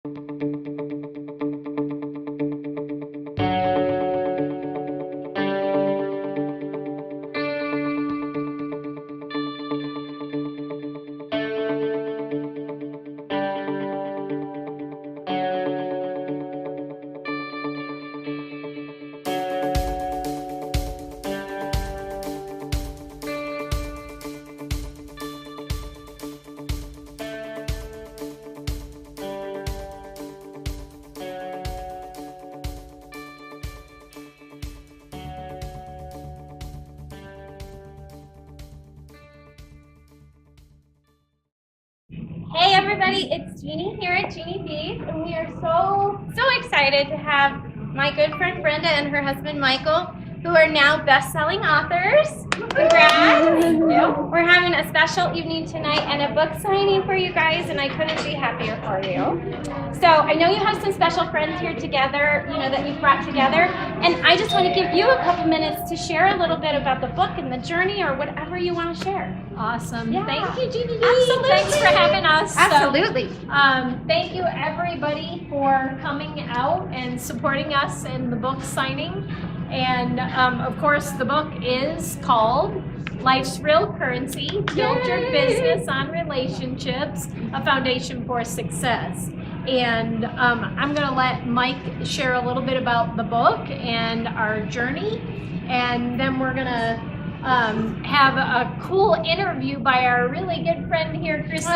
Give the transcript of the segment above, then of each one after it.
Hey everybody, it's Jeannie here at Jeannie Beef, and we are so excited to have my good friend Brenda and her husband Michael, who are now best-selling authors. Congrats! We're having a special evening tonight and a book signing for you guys, and I couldn't be happier for you. So I know you have some special friends here together, that you've brought together, and I just want to give you a couple minutes to share a little bit about the book and the journey, or whatever you want to share. Awesome. Yeah. Thank you, Jeannie. Absolutely. Thanks for having us. Absolutely. So, thank you, everybody, for coming out and supporting us in the book signing. And, of course, the book is called Life's Real Currency, Build Your Business on Relationships, A Foundation for Success. And I'm going to let Mike share a little bit about the book and our journey. And then we're going to have a cool interview by our really good friend here, Christina.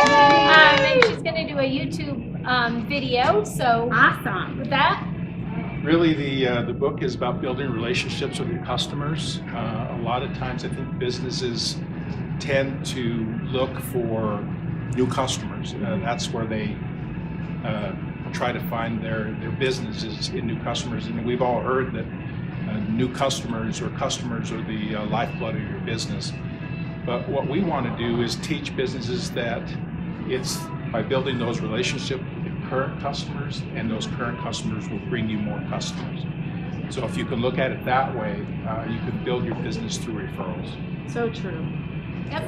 And she's going to do a YouTube video. So Awesome. with that, Really, the book is about building relationships with your customers. A lot of times I think businesses tend to look for new customers. That's where they try to find their businesses in new customers. And we've all heard that new customers are the lifeblood of your business. But what we want to do is teach businesses that it's by building those relationships with the current customers, and those current customers will bring you more customers. So if you can look at it that way, you can build your business through referrals. so true. Yep.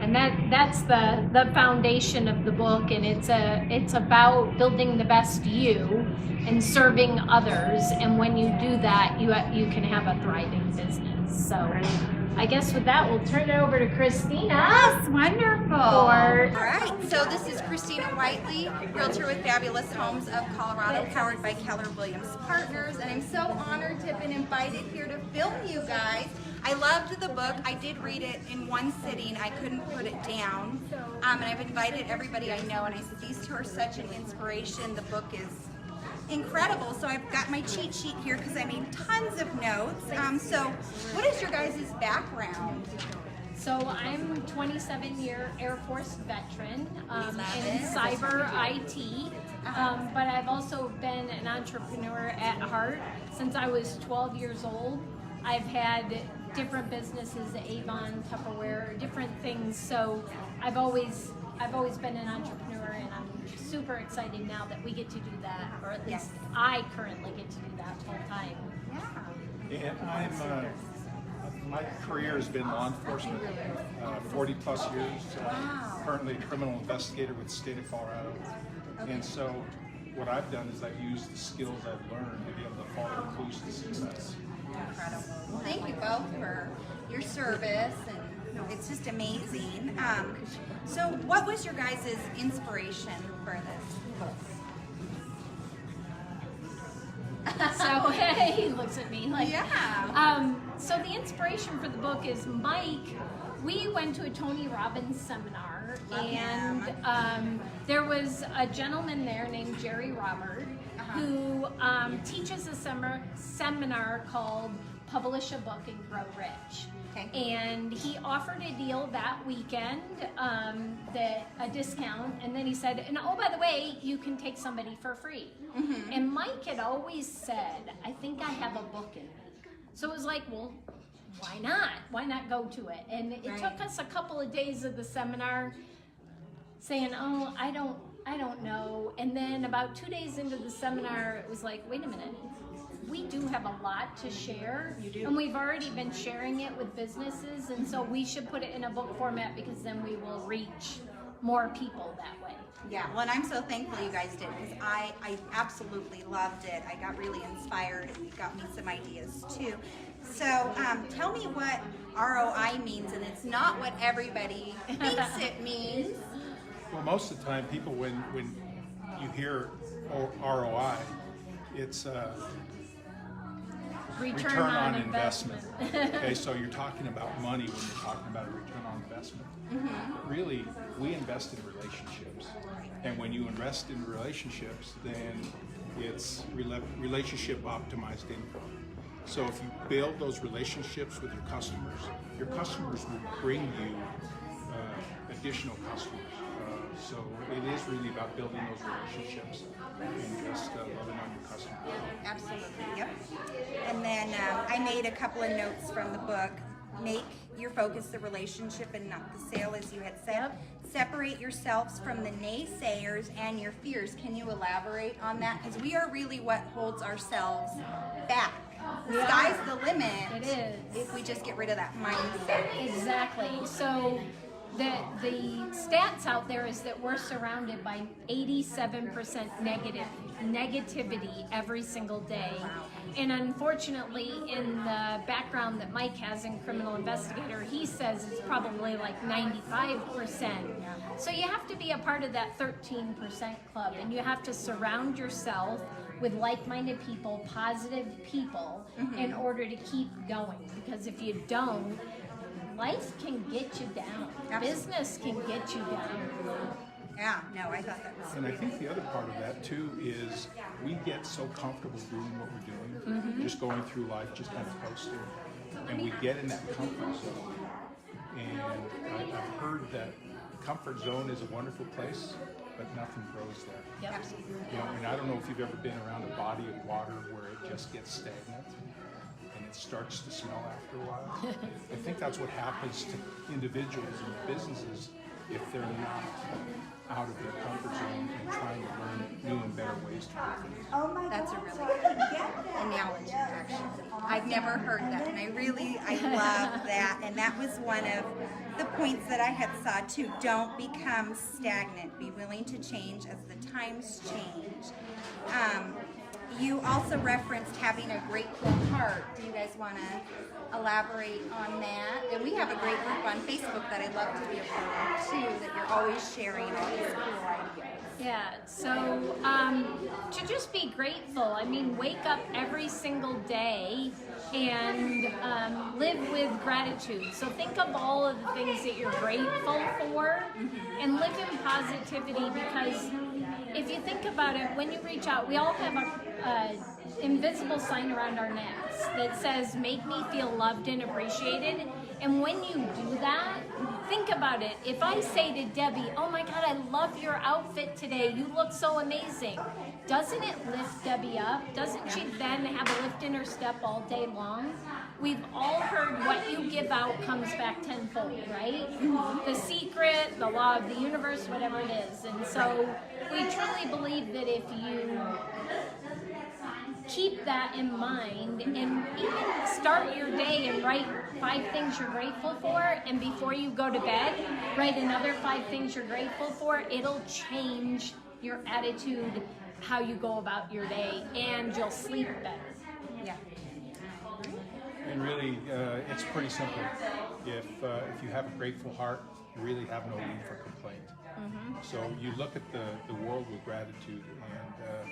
And that's the foundation of the book, and it's about building the best you and serving others. And when you do that, you can have a thriving business. So I guess with that, we'll turn it over to Christina. Yes, wonderful. All right, so this is Christina Whiteley, realtor with Fabulous Homes of Colorado, powered by Keller Williams Partners, and I'm so honored to have been invited here to film you guys. I loved the book. I did read it in one sitting. I couldn't put it down, and I've invited everybody I know, and I said, these two are such an inspiration. The book is incredible. So I've got my cheat sheet here because I made tons of notes. So what is your guys' background? So I'm a 27-year Air Force veteran in it. cyber IT, but I've also been an entrepreneur at heart since I was 12 years old. I've had different businesses, Avon, Tupperware, different things. So I've always been an entrepreneur, and I'm super excited now that we get to do that, or at least I currently get to do that full time. Yeah. And my career has been law enforcement, 40 plus years. Wow. Currently a criminal investigator with the state of Colorado. Okay. And so what I've done is I've used the skills I've learned to be able to follow clues to success. Incredible. Well, thank you both for your service, and it's just amazing. So what was your guys' inspiration for this book? So he looks at me like, Yeah. So the inspiration for the book is Mike. We went to a Tony Robbins seminar, and there was a gentleman there named Jerry Robert who teaches a seminar called Publish a Book and Grow Rich. Okay. And he offered a deal that weekend, a discount, and then he said, and oh, by the way, you can take somebody for free. Mm-hmm. And Mike had always said, I think I have a book in me. So it was like, well, why not? Why not go to it? And it took us a couple of days of the seminar saying, oh, I don't know. And then about 2 days into the seminar, it was like, wait a minute. We do have a lot to share, and we've already been sharing it with businesses, and so we should put it in a book format because then we will reach more people that way. Yeah, well, and I'm so thankful you guys did, because I absolutely loved it. I got really inspired, and it got me some ideas too. So tell me what ROI means, and it's not what everybody thinks it means. Well, most of the time, people, when you hear ROI, it's return on investment. Okay, so you're talking about money when you're talking about a return on investment. But really, we invest in relationships. And when you invest in relationships, then it's relationship optimized income. So if you build those relationships with your customers will bring you additional customers. So it is really about building those relationships and just loving on your customers. Absolutely, yep. And then I made a couple of notes from the book. Make your focus the relationship and not the sale, as you had said. Yep. Separate yourselves from the naysayers and your fears. Can you elaborate on that? Because we are really what holds ourselves back. The sky's the limit. It is. If we just get rid of that mindset. Exactly. So the stats out there is that we're surrounded by 87% negativity every single day. And unfortunately, in the background that Mike has in criminal investigator, he says it's probably like 95%. So you have to be a part of that 13% club, and you have to surround yourself with like-minded people, positive people, in order to keep going. Because if you don't, life can get you down. Absolutely. Business can get you down. Yeah, no, I thought that was And I think the other part of that too is we get so comfortable doing what we're doing, just going through life, just kind of coasting, and we get in that comfort zone. And I've heard that the comfort zone is a wonderful place, but nothing grows there. Yep. You know, and I don't know if you've ever been around a body of water where it just gets stagnant and it starts to smell after a while. I think that's what happens to individuals and businesses if they're not out of their comfort zone and trying to learn new and better ways to do things. That's a really good analogy, actually. I've never heard that, and I love that. And that was one of the points that I had saw too. Don't become stagnant. Be willing to change as the times change. You also referenced having a grateful heart. Do you guys want to elaborate on that? And we have a great group on Facebook that I'd love to be a part of too, that you're always sharing all these cool ideas. Yeah, so to just be grateful. I mean, wake up every single day and live with gratitude. So think of all of the things that you're grateful for and live in positivity, because if you think about it, when you reach out, we all have a invisible sign around our necks that says, make me feel loved and appreciated. And when you do that, think about it. If I say to Debbie, oh my God, I love your outfit today. You look so amazing. Doesn't it lift Debbie up? Doesn't she then have a lift in her step all day long? We've all heard what you give out comes back tenfold, right? The secret, the law of the universe, whatever it is. And so we truly believe that if you keep that in mind and even start your day and write 5 things you're grateful for, and before you go to bed, write another 5 things you're grateful for, it'll change your attitude, how you go about your day, and you'll sleep better. Yeah. And really, it's pretty simple. If you have a grateful heart, you really have no need for complaint. So you look at the world with gratitude, and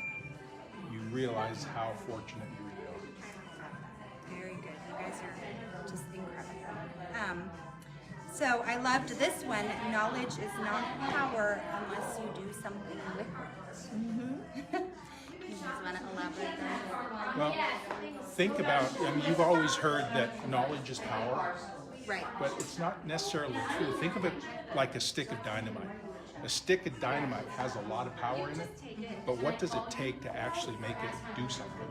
you realize how fortunate you really are. Very good. You guys are just incredible. So I loved this one. Knowledge is not power unless you do something with it. You guys want to elaborate on that? Well, think about, I mean, you've always heard that knowledge is power, Right. but it's not necessarily true. Think of it like a stick of dynamite. A stick of dynamite has a lot of power in it, but what does it take to actually make it do something?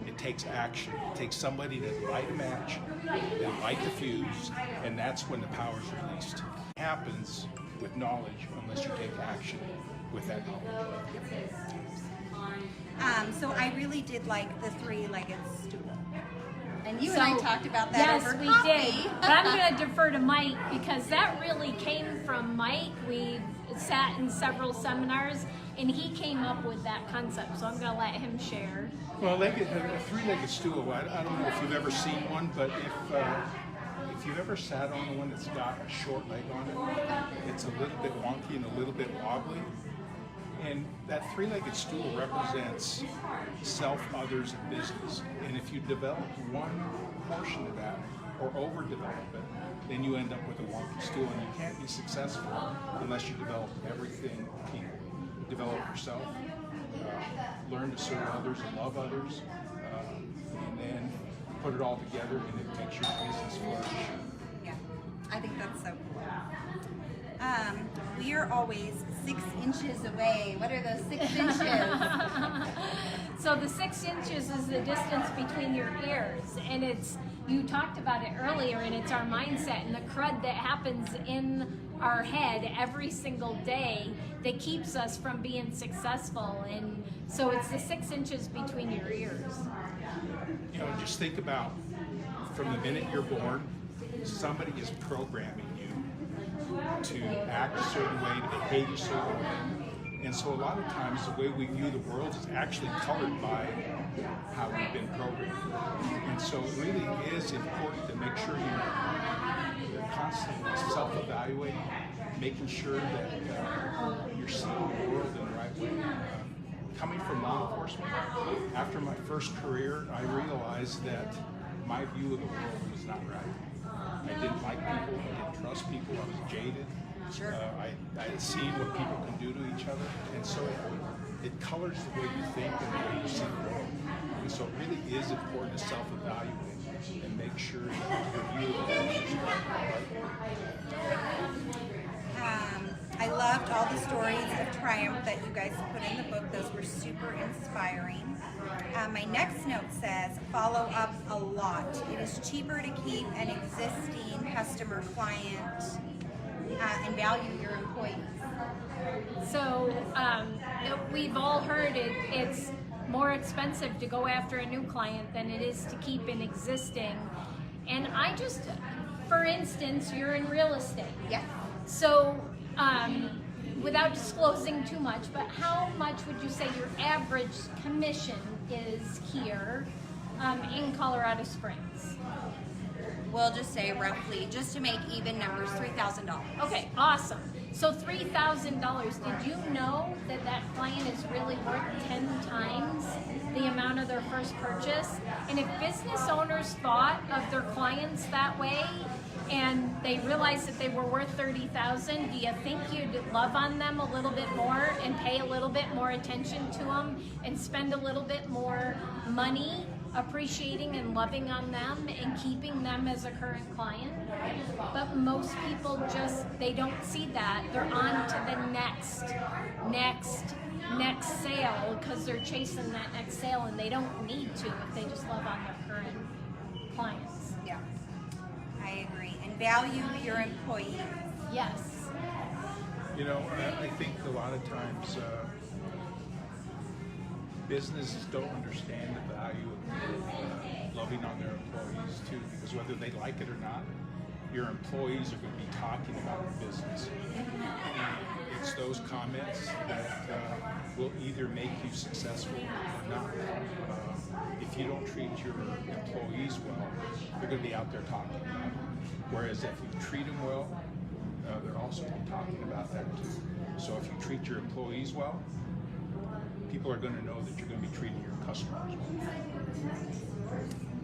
It takes action. It takes somebody to light a match and light the fuse, and that's when the power is released. It happens with knowledge unless you take action with that knowledge. So I really did like the 3-legged stool. And you So, and I talked about that over Yes, coffee. we did. But I'm going to defer to Mike, because that really came from Mike. sat in several seminars, and he came up with that concept. So I'm going to let him share. Well, a three-legged stool, I don't know if you've ever seen one, but if you've ever sat on one that's got a short leg on it, it's a little bit wonky and a little bit wobbly. And that three-legged stool represents self, others, and business. And if you develop one portion of that or overdevelop it, then you end up with a wonky stool. And you can't be successful unless you develop everything people. Develop yourself, learn to serve others and love others, and then put it all together and it makes your business flourish. Yeah, I think that's so cool. We are always 6 inches away. What are those 6 inches? So the 6 inches is the distance between your ears, and you talked about it earlier, and it's our mindset and the crud that happens in our head every single day that keeps us from being successful. And so it's the 6 inches between your ears. You know, just think about from the minute you're born, somebody is programming you to act a certain way, to behave a certain way. And so a lot of times the way we view the world is actually colored by how we've been programmed. And so it really is important to make sure you're constantly self-evaluating, making sure that you're seeing the world in the right way. Coming from law enforcement, after my first career, I realized that my view of the world was not right. I didn't like people, I didn't trust people, I was jaded. Sure. I had seen what people can do to each other, and so it colors the way you think and the way you see the world. And so it really is important to self-evaluate and make sure that your view of the world is right. I loved all the stories of triumph that you guys put in the book. Those were super inspiring. My next note says, follow up a lot. It is cheaper to keep an existing customer client and value your employees. So we've all heard it's more expensive to go after a new client than it is to keep an existing. And for instance, you're in real estate. Yes. So without disclosing too much, but how much would you say your average commission is here in Colorado Springs? We'll just say roughly, just to make even numbers, $3,000. Okay, awesome. So $3,000, did you know that client is really worth 10 times the amount of their first purchase? And if business owners thought of their clients that way, and they realized that they were worth $30,000, do you think you'd love on them a little bit more and pay a little bit more attention to them and spend a little bit more money appreciating and loving on them and keeping them as a current client? But most people they don't see that. They're on to the next sale because they're chasing that next sale, and they don't need to if they just love on their current clients. Yeah, I agree. And value your employees. Yes. You know, I think a lot of times businesses don't understand the value of loving on their employees too, because whether they like it or not, your employees are going to be talking about the business. And it's those comments that will either make you successful or not. If you don't treat your employees well, they're going to be out there talking about it. Whereas if you treat them well, they're also talking about that too. So if you treat your employees well, people are going to know that you're going to be treating your customers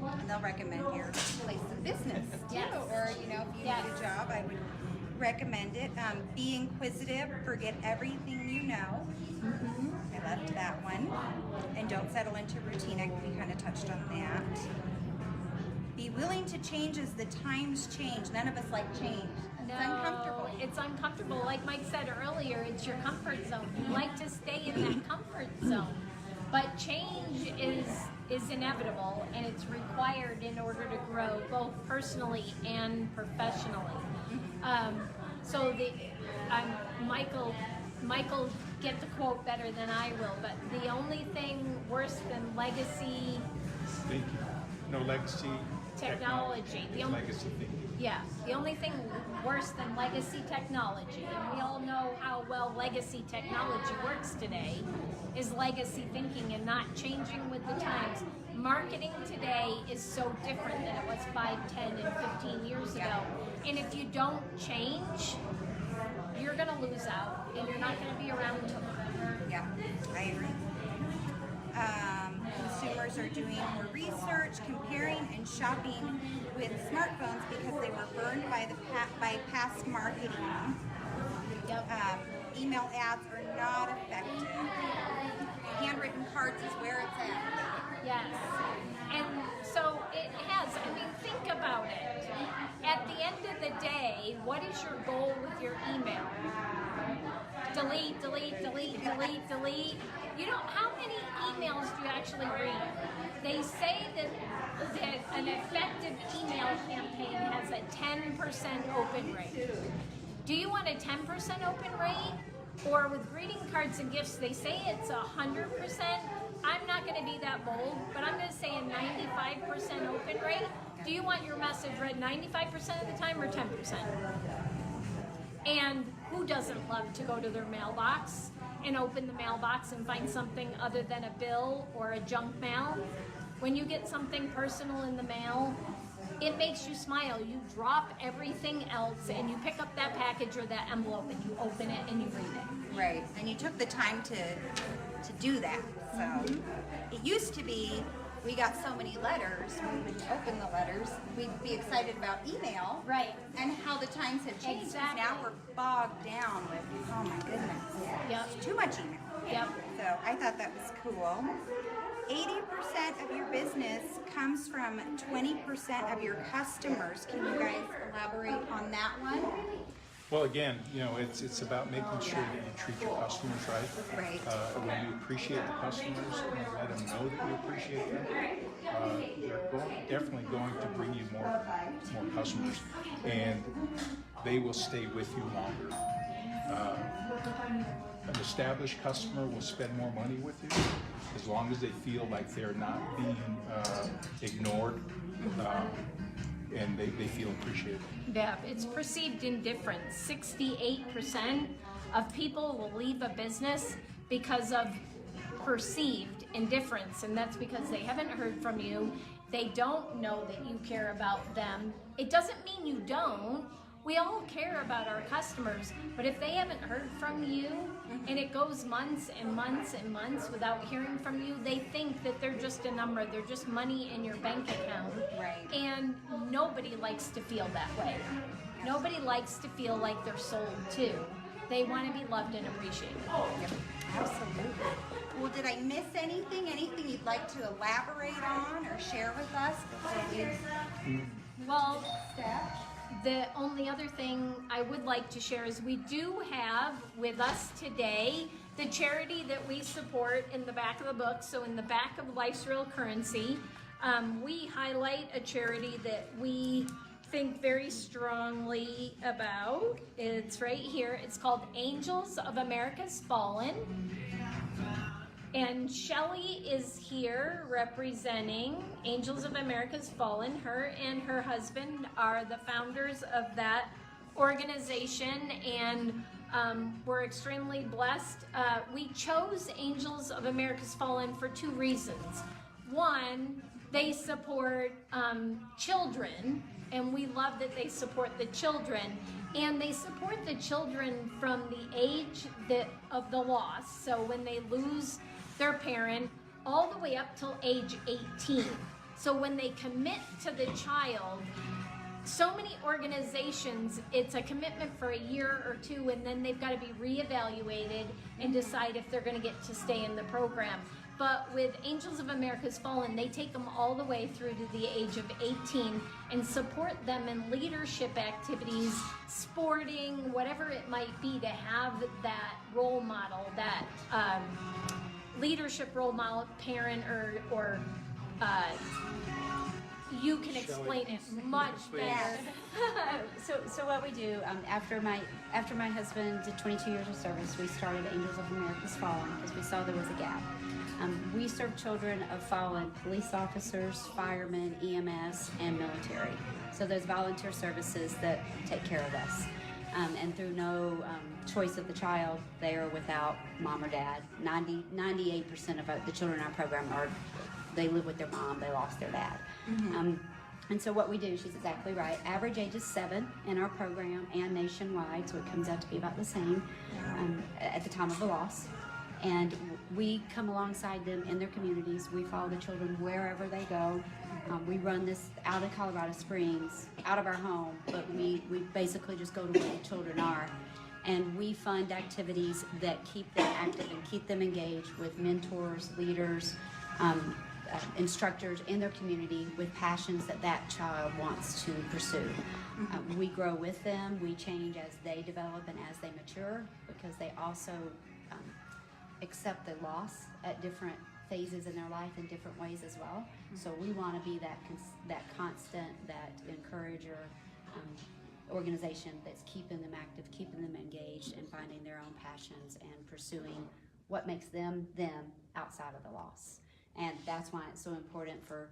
well. And they'll recommend your place of business too. Yes. Or, if you need a job, I would recommend it. Be inquisitive, forget everything you know. Mm-hmm. I loved that one. And don't settle into routine. We kind of touched on that. Be willing to change as the times change. None of us like change. It's uncomfortable. It's uncomfortable. Like Mike said earlier, it's your comfort zone. You like to stay in that comfort zone. But change is inevitable, and it's required in order to grow both personally and professionally. Michael get the quote better than I will, but the only thing worse than legacy. Thank you. No legacy, technology. The only, Legacy thinking. yeah, the only thing worse than legacy technology, and we all know how well legacy technology works today, is legacy thinking and not changing with the times. Marketing today is so different than it was 5, 10, and 15 years ago. And if you don't change, you're going to lose out, and you're not going to be around until November. Yeah, I agree. Consumers are doing more research, comparing, and shopping with smartphones because they were burned by past marketing. Yep. Email ads are not effective. Handwritten cards is where it's at. Yes. And so it has, I mean, think about it. At the end of the day, what is your goal with your email? Delete, delete, delete, delete, delete. You know, how many emails do you actually read? They say that an effective email campaign has a 10% open rate. Do you want a 10% open rate? Or with greeting cards and gifts, they say it's 100%. I'm not going to be that bold, but I'm going to say a 95% open rate. Do you want your message read 95% of the time or 10%? And who doesn't love to go to their mailbox and open the mailbox and find something other than a bill or a junk mail? When you get something personal in the mail, it makes you smile. You drop everything else and you pick up that package or that envelope and you open it and you read it. Right, and you took the time to do that. So it used to be we got so many letters, we would open the letters, we'd be excited about email. Right. And how the times have changed. Exactly. Now we're bogged down with, oh my goodness, Yep. it's too much email. Yep. So I thought that was cool. 80% of your business comes from 20% of your customers. Can you guys elaborate on that one? Well, again, you know, it's about making sure that you treat your customers right. Right. When you appreciate the customers and let them know that you appreciate them, they're definitely going to bring you more customers, and they will stay with you longer. An established customer will spend more money with you as long as they feel like they're not being ignored. And they feel appreciated. Yeah, it's perceived indifference. 68% of people will leave a business because of perceived indifference, and that's because they haven't heard from you. They don't know that you care about them. It doesn't mean you don't. We all care about our customers, but if they haven't heard from you and it goes months and months and months without hearing from you, they think that they're just a number, they're just money in your bank account. Right. And nobody likes to feel that way. Nobody likes to feel like they're sold to. They want to be loved and appreciated. Yep. Absolutely. Well, did I miss anything? Anything you'd like to elaborate on or share with us before we Well, step? the only other thing I would like to share is we do have with us today the charity that we support in the back of the book. So in the back of Life's Real Currency, we highlight a charity that we think very strongly about. It's right here. It's called Angels of America's Fallen. And Shelley is here representing Angels of America's Fallen. Her and her husband are the founders of that organization, and we're extremely blessed. We chose Angels of America's Fallen for two reasons. One, they support children, and we love that they support the children. And they support the children from the age of the loss. So when they lose their parent, all the way up till age 18. So when they commit to the child, so many organizations, it's a commitment for a year or two, and then they've got to be reevaluated and decide if they're going to get to stay in the program. But with Angels of America's Fallen, they take them all the way through to the age of 18 and support them in leadership activities, sporting, whatever it might be, to have that role model, that leadership role model, parent or you can explain it much better. So what we do after my husband did 22 years of service, we started Angels of America's Fallen because we saw there was a gap. We serve children of fallen police officers, firemen, EMS, and military. So those volunteer services that take care of us. And through no choice of the child, they are without mom or dad. 98% of the children in our program they live with their mom, they lost their dad. And so what we do, she's exactly right, average age is 7 in our program and nationwide, so it comes out to be about the same at the time of the loss. And we come alongside them in their communities. We follow the children wherever they go. We run this out of Colorado Springs, out of our home, but we basically just go to where the children are. And we fund activities that keep them active and keep them engaged with mentors, leaders, instructors in their community with passions that child wants to pursue. We grow with them, we change as they develop and as they mature, because they also accept the loss at different phases in their life in different ways as well. So we want to be that constant, that encourager organization that's keeping them active, keeping them engaged, and finding their own passions and pursuing what makes them outside of the loss. And that's why it's so important for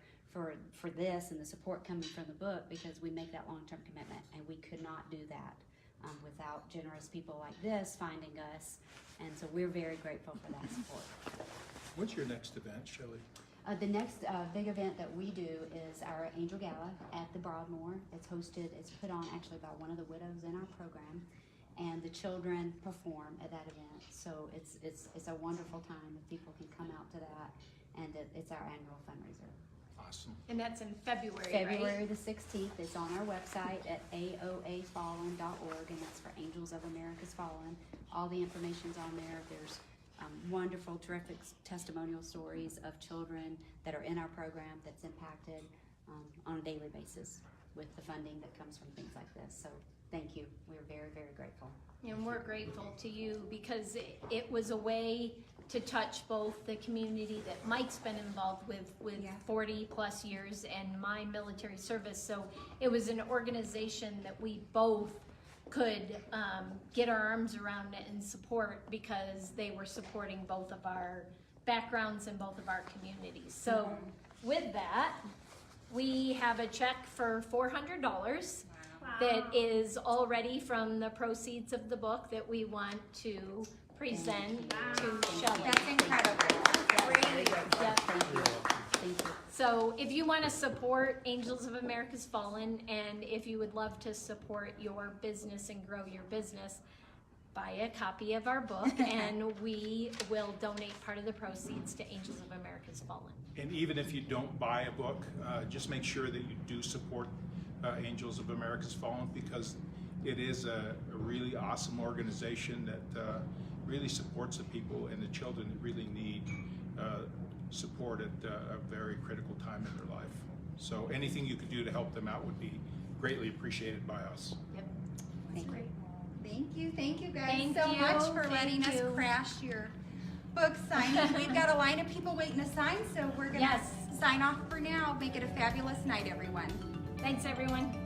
this and the support coming from the book, because we make that long-term commitment, and we could not do that without generous people like this finding us. And so we're very grateful for that support. What's your next event, Shelley? The next big event that we do is our Angel Gala at the Broadmoor. It's put on actually by one of the widows in our program, and the children perform at that event. So it's a wonderful time if people can come out to that, and it's our annual fundraiser. Awesome. And that's in February, February right? the 16th. It's on our website at aoafallen.org, and that's for Angels of America's Fallen. All the information's on there. There's wonderful, terrific testimonial stories of children that are in our program that's impacted on a daily basis with the funding that comes from things like this. So thank you. We're very, very grateful. And we're grateful to you because it was a way to touch both the community that Mike's been involved with 40 plus years and my military service. So it was an organization that we both could get our arms around and support, because they were supporting both of our backgrounds and both of our communities. So with that, we have a check for $400 that is already from the proceeds of the book that we want to present to Shelley. That's incredible. Great. Yep. Thank you. So if you want to support Angels of America's Fallen, and if you would love to support your business and grow your business, buy a copy of our book and we will donate part of the proceeds to Angels of America's Fallen. And even if you don't buy a book, just make sure that you do support Angels of America's Fallen, because it is a really awesome organization that really supports the people and the children that really need support at a very critical time in their life. So anything you could do to help them out would be greatly appreciated by us. Yep. Thank you. Thank you guys Thank so you. much for Thank letting us you. crash your book signing. We've got a line of people waiting to sign, so we're gonna Yes. sign off for now. Make it a fabulous night, everyone. Thanks, everyone.